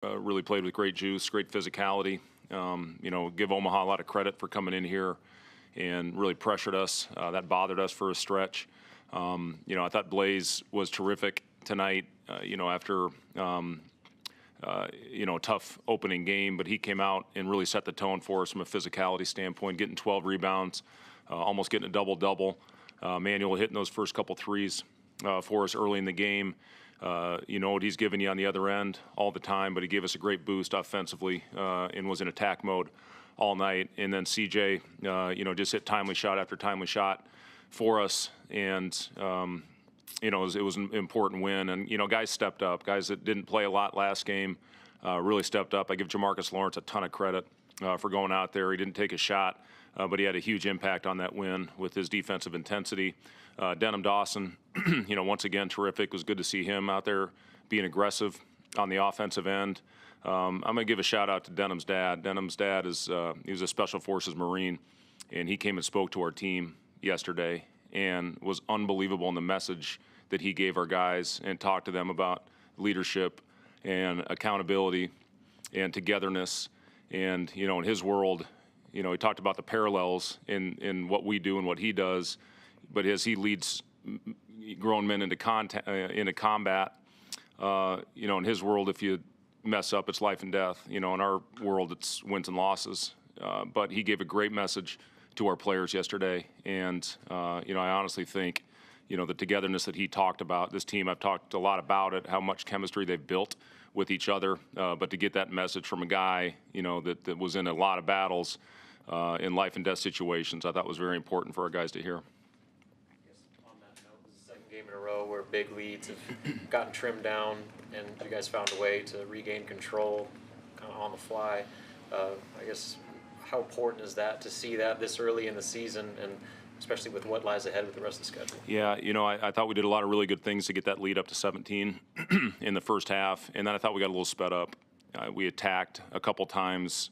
really played with great juice, great physicality. Give Omaha a lot of credit for coming in here and really pressured us. That bothered us for a stretch. I thought Blaze was terrific tonight, after a tough opening game, but he came out and really set the tone for us from a physicality standpoint, getting 12 rebounds, almost getting a double-double. Manuel hitting those first couple threes for us early in the game. What he's given you on the other end all the time, but he gave us a great boost offensively and was in attack mode all night. And then CJ, just hit timely shot after timely shot for us. And, it was an important win. And, guys stepped up. Guys that didn't play a lot last game really stepped up. I give Jamarcus Lawrence a ton of credit for going out there. He didn't take a shot, but he had a huge impact on that win with his defensive intensity. Denham Dawson, once again, terrific. It was good to see him out there being aggressive on the offensive end. I'm going to give a shout-out to Denham's dad. Denham's dad he was a Special Forces Marine, and he came and spoke to our team yesterday and was unbelievable in the message that he gave our guys and talked to them about leadership and accountability and togetherness. And, in his world, he talked about the parallels in what we do and what he does. But as he leads grown men into combat, in his world, if you mess up, it's life and death. In our world, it's wins and losses. But he gave a great message to our players yesterday. And, I honestly think, the togetherness that he talked about, this team, I've talked a lot about it, how much chemistry they've built with each other. But to get that message from a guy, that was in a lot of battles in life and death situations, I thought was very important for our guys to hear. Game in a row where big leads have gotten trimmed down and you guys found a way to regain control kind of on the fly. I guess how important is that to see that this early in the season, and especially with what lies ahead with the rest of the schedule? Yeah, I thought we did a lot of really good things to get that lead up to 17 in the first half, and then I thought we got a little sped up. We attacked a couple times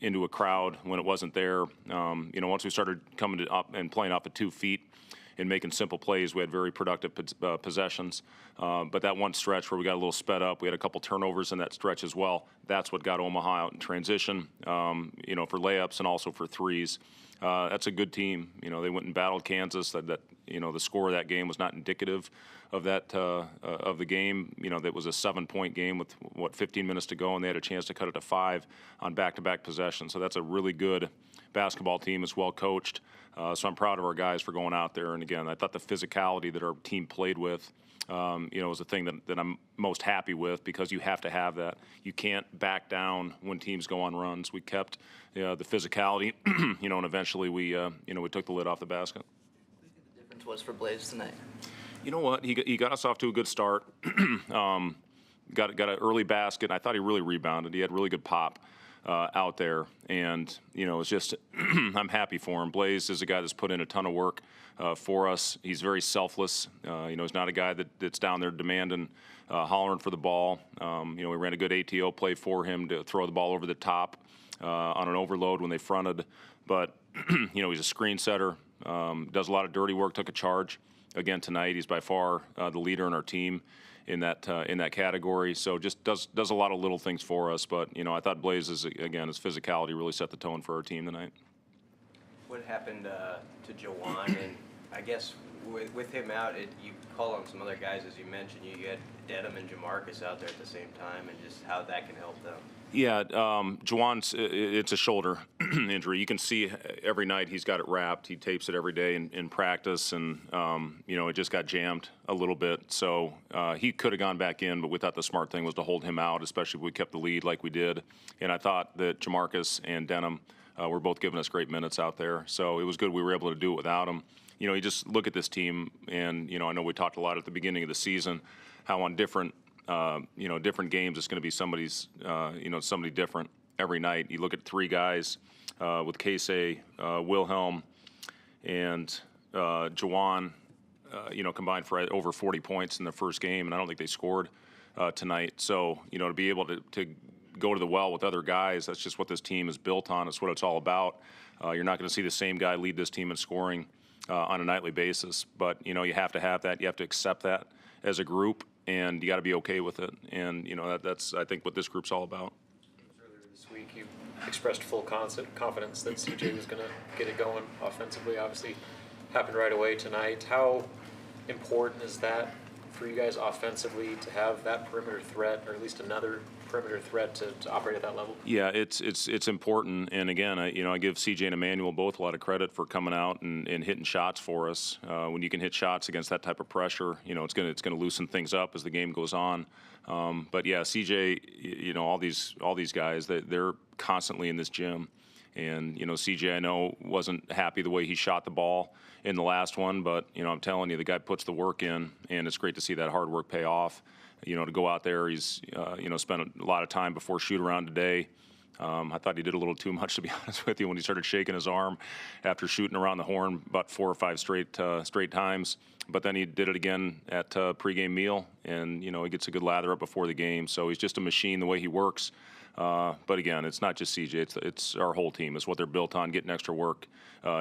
into a crowd when it wasn't there. Once we started coming up and playing off of 2 feet, and making simple plays, we had very productive possessions. But that one stretch where we got a little sped up, we had a couple turnovers in that stretch as well. That's what got Omaha out in transition, for layups and also for threes. That's a good team. They went and battled Kansas. That the score of that game was not indicative of that of the game. That was a 7-point game with 15 minutes to go, and they had a chance to cut it to 5 on back-to-back possessions. So that's a really good basketball team. It's well coached. So I'm proud of our guys for going out there. And again, I thought the physicality that our team played with, was the thing that I'm most happy with, because you have to have that. You can't back down when teams go on runs. We kept the physicality, and eventually we took the lid off the basket. What do you think the difference was for Blaze tonight? You know what? He got us off to a good start. Got an early basket. I thought he really rebounded. He had really good pop out there, and it's just I'm happy for him. Blaze is a guy that's put in a ton of work for us. He's very selfless. He's not a guy that's down there demanding, hollering for the ball. We ran a good ATO play for him to throw the ball over the top on an overload when they fronted. But he's a screen setter. Does a lot of dirty work. Took a charge again tonight. He's by far the leader in our team in that category. So just does a lot of little things for us. But I thought Blaze his physicality really set the tone for our team tonight. What happened to Jawan? And I guess with him out, you call on some other guys, as you mentioned. You had Dedham and Jamarcus out there at the same time, and just how that can help them. Yeah, Jawan's, it's a shoulder injury. You can see every night he's got it wrapped. He tapes it every day in practice, and, it just got jammed a little bit. So he could have gone back in, but we thought the smart thing was to hold him out, especially if we kept the lead like we did. And I thought that Jamarcus and Denham were both giving us great minutes out there. So it was good we were able to do it without him. You just look at this team, and, I know we talked a lot at the beginning of the season how on different games it's going to be somebody different every night. You look at 3 guys with Casey, Wilhelm, and Jawan, combined for over 40 points in the first game, and I don't think they scored tonight. So, to be able to go to the well with other guys, that's just what this team is built on. It's what it's all about. You're not going to see the same guy lead this team in scoring on a nightly basis, but, you have to have that. You have to accept that as a group. and you got to be okay with it. And that's I think what this group's all about. Earlier this week, you expressed full confidence that CJ was going to get it going offensively. Obviously, happened right away tonight. How important is that for you guys offensively to have that perimeter threat, or at least another perimeter threat to operate at that level? Yeah, it's important. And again, I give CJ and Emmanuel both a lot of credit for coming out and hitting shots for us. When you can hit shots against that type of pressure, it's gonna loosen things up as the game goes on. But yeah, CJ, all these guys, they're constantly in this gym. And CJ, I know, wasn't happy the way he shot the ball in the last one, but I'm telling you, the guy puts the work in, and it's great to see that hard work pay off. To go out there, he's spent a lot of time before shoot around today. I thought he did a little too much, to be honest with you, when he started shaking his arm after shooting around the horn about 4 or 5 straight times. But then he did it again at pregame meal, and he gets a good lather up before the game. So he's just a machine the way he works. But again, it's not just CJ; it's our whole team. It's what they're built on, getting extra work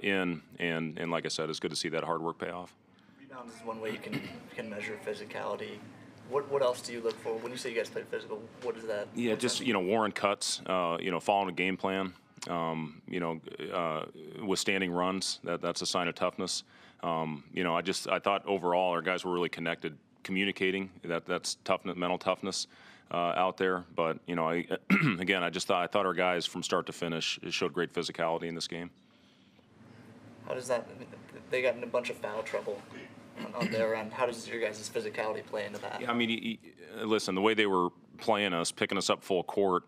in, and like I said, it's good to see that hard work pay off. Rebounds is one way you can measure physicality. What else do you look for when you say you guys played physical? What is that? Yeah, just Warren cuts. Following a game plan. Withstanding runs. That's a sign of toughness. I thought overall our guys were really connected, communicating. That's toughness, mental toughness out there. But I thought our guys from start to finish showed great physicality in this game. How does that? They got in a bunch of foul trouble on their end. How does your guys' physicality play into that? Yeah, I mean, listen, the way they were playing us, picking us up full court,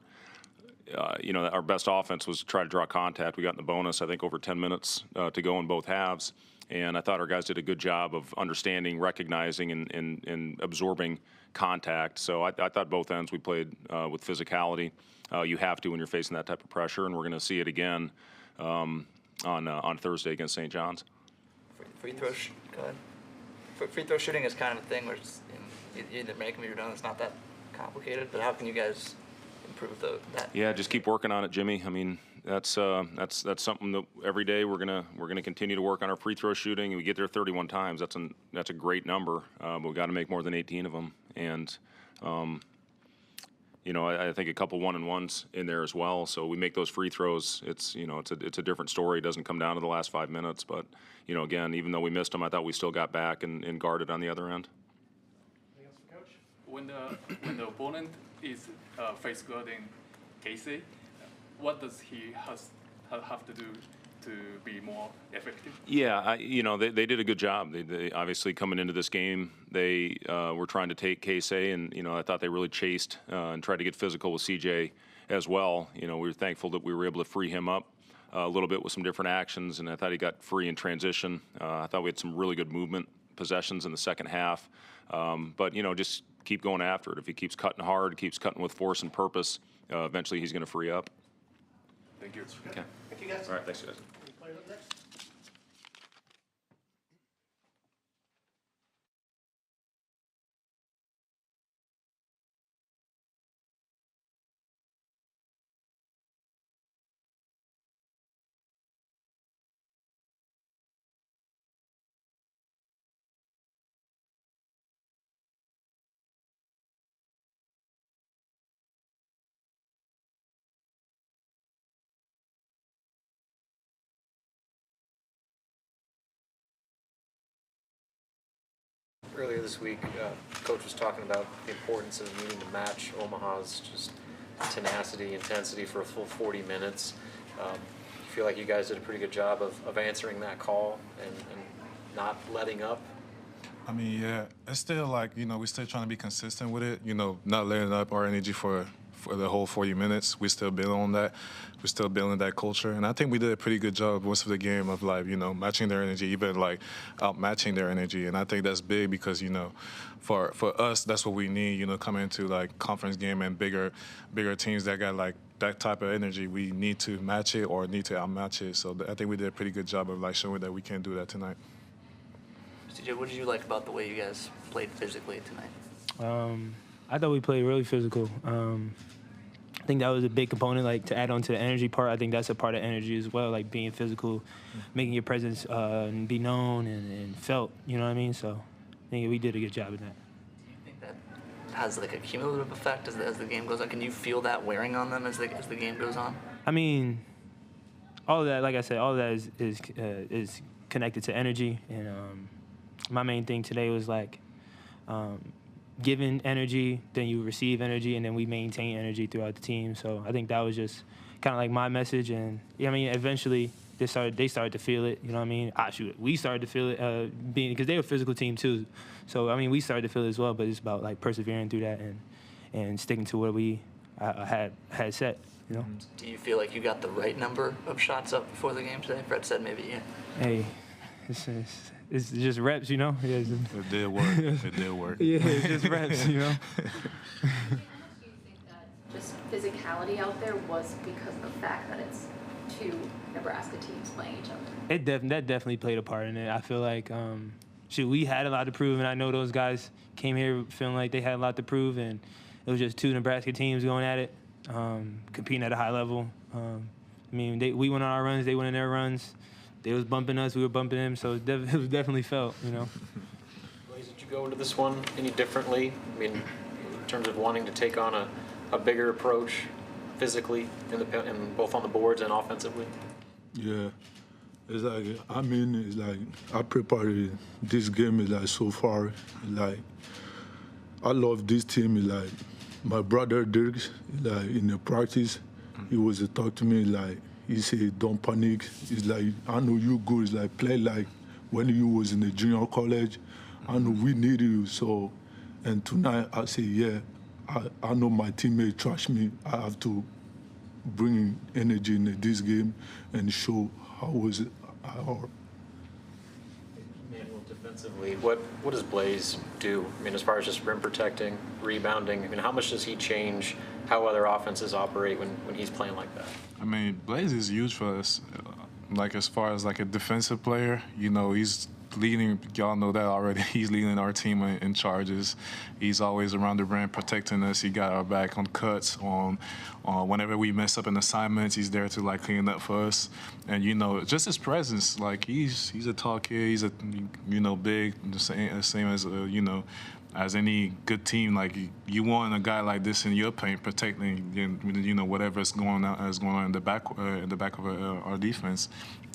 our best offense was to try to draw contact. We got in the bonus, I think, over 10 minutes to go in both halves. And I thought our guys did a good job of understanding, recognizing, and absorbing contact. So I thought both ends we played with physicality. You have to when you're facing that type of pressure, and we're going to see it again on Thursday against St. John's. Free throw, go ahead. Free throw shooting is kind of a thing where it's, you either make them or you're done. It's not that complicated. But how can you guys improve that? Yeah, just keep working on it, Jimmy. I mean, that's something that every day we're gonna continue to work on our free throw shooting. We get there 31 times. That's a great number. But we got to make more than 18 of them. And I think a couple 1-and-1s in there as well. So we make those free throws. It's a different story. It doesn't come down to the last 5 minutes. But again, even though we missed them, I thought we still got back and guarded on the other end. Anything else for Coach? When the opponent is face guarding Casey, what does he have to do to be more effective? Yeah, they did a good job. They obviously coming into this game, they were trying to take Casey, and I thought they really chased and tried to get physical with CJ as well. We were thankful that we were able to free him up a little bit with some different actions, and I thought he got free in transition. I thought we had some really good movement possessions in the second half. But just keep going after it. If he keeps cutting hard, keeps cutting with force and purpose, eventually he's going to free up. Thank you. Okay. Thank you, guys. All right, thanks, guys. Earlier this week, Coach was talking about the importance of needing to match Omaha's just tenacity, intensity for a full 40 minutes. I feel like you guys did a pretty good job of answering that call and not letting up. I mean, yeah, it's still like, we're still trying to be consistent with it, not letting up our energy for the whole 40 minutes. We're still building on that. We're still building that culture. And I think we did a pretty good job most of the game of, matching their energy, even, outmatching their energy. And I think that's big because, for us, that's what we need, coming into, conference game and bigger teams that got, that type of energy. We need to match it or need to outmatch it. So I think we did a pretty good job of, showing that we can do that tonight. CJ, what did you like about the way you guys played physically tonight? I thought we played really physical. I think that was a big component, to add on to the energy part. I think that's a part of energy as well, being physical, making your presence be known and felt, you know what I mean? So I think we did a good job of that. Do you think that has like a cumulative effect as the game goes on? Can you feel that wearing on them as the game goes on? I mean, all of that, like I said, all of that is connected to energy. And my main thing today was like giving energy, then you receive energy, and then we maintain energy throughout the team. So I think that was just kind of like my message. And yeah, I mean, eventually they started to feel it. You know what I mean? We started to feel it because they were a physical team too. So I mean, we started to feel it as well. But it's about like persevering through that and sticking to what we had set. You know? Do you feel like you got the right number of shots up before the game today? Fred said maybe yeah. Hey, it's just reps, you know? Yeah, It did work. It did work. Yeah, it's just reps, you know? Do you think that just physicality out there was because of the fact that it's two Nebraska teams playing each other? That definitely played a part in it. I feel like, we had a lot to prove, and I know those guys came here feeling like they had a lot to prove, and it was just two Nebraska teams going at it, competing at a high level. I mean, we went on our runs, they went on their runs. They was bumping us, we were bumping them, so it was definitely felt, you know. Blaze, did you go into this one any differently? I mean, in terms of wanting to take on a bigger approach physically, in both on the boards and offensively? Yeah, it's like, it's like I prepared this game is like so far. Like I love this team. It's like my brother Dirk, like in the practice, he was to talk to me like. He said, don't panic. It's like, I know you good. It's like, play like when you was in the junior college. I know we need you. So, and tonight I say, yeah, I know my teammate trust me. I have to bring energy in this game and show how was it. Manuel, defensively, what does Blaze do? I mean, as far as just rim protecting, rebounding, I mean, how much does he change how other offenses operate when he's playing like that? I mean, Blaze is huge for us. Like as far as like a defensive player, you know, he's leading. Y'all know that already. He's leading our team in charges. He's always around the rim protecting us. He got our back on cuts, on whenever we mess up in assignments. He's there to like clean up for us. And you know, just his presence. Like he's a tall kid. He's big, the same as as any good team. Like you want a guy like this in your paint protecting, whatever is going on in the back of our defense.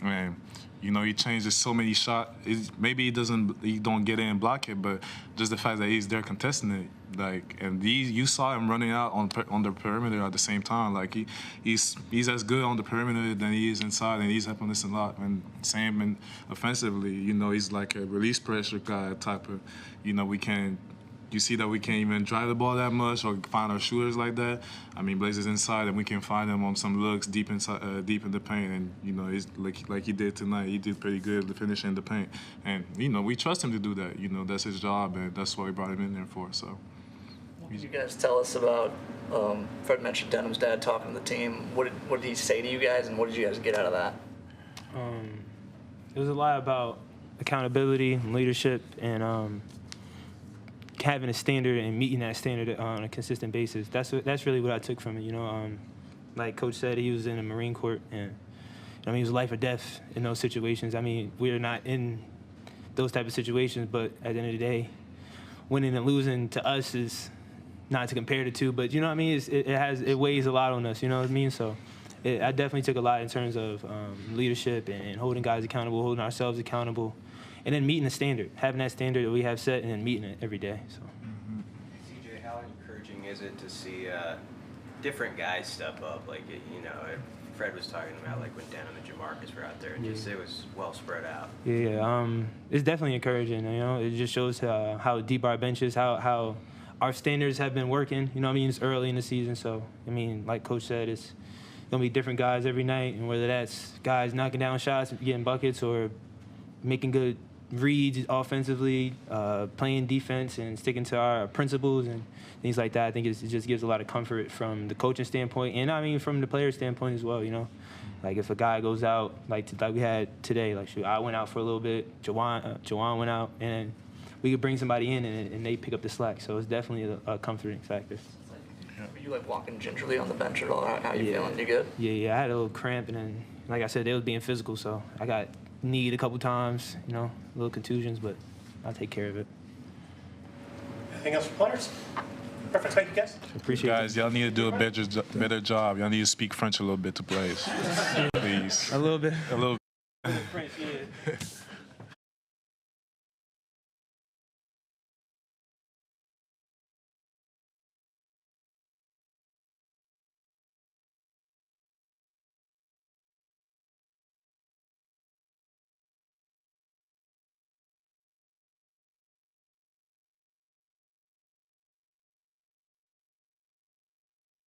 And he changes so many shots. Maybe he don't get in and block it, but just the fact that he's there contesting it, and you saw him running out on the perimeter at the same time. Like he's as good on the perimeter than he is inside, and he's helping us a lot. And same and offensively, he's like a release pressure guy type of. You see that we can't even drive the ball that much or find our shooters like that. I mean, Blaze is inside, and we can find him on some looks deep in the paint. And he's like he did tonight. He did pretty good finishing the paint. And we trust him to do that. That's his job, and that's what we brought him in there for. So. What did you guys tell us about? Fred mentioned Denham's dad talking to the team. What did he say to you guys, and what did you guys get out of that? It was a lot about accountability and leadership, and having a standard and meeting that standard on a consistent basis. That's really what I took from it. Like Coach said, he was in the Marine Corps, and it was life or death in those situations. I mean, we're not in those type of situations, but at the end of the day, winning and losing to us is not to compare the two. But it weighs a lot on us. You know what I mean? So I definitely took a lot in terms of leadership and holding guys accountable, holding ourselves accountable. And then meeting the standard, having that standard that we have set, and then meeting it every day. So. CJ, how encouraging is it to see different guys step up? Like Fred was talking about like when Denham and Jamarcus were out there, and just it was well spread out. Yeah, it's definitely encouraging. It just shows how deep our bench is, how our standards have been working. It's early in the season, so like Coach said, it's gonna be different guys every night, and whether that's guys knocking down shots, getting buckets, or making good reads offensively, playing defense and sticking to our principles and things like that. I think it just gives a lot of comfort from the coaching standpoint, and from the player standpoint as well. Like if a guy goes out, like we had today, I went out for a little bit, Jawan went out, and we could bring somebody in and they pick up the slack. So it's definitely a comforting factor. Were you walking gingerly on the bench at all? How you feeling? You good? Yeah. I had a little cramp, and then like I said, they was being physical, so I got kneed a couple times, little contusions, but I'll take care of it. Anything else for players? Perfect. Thank you, guys. Appreciate Guys, y'all need to do a better job. Y'all need to speak French a little bit to players. Please. it. A little bit. A little French, yeah.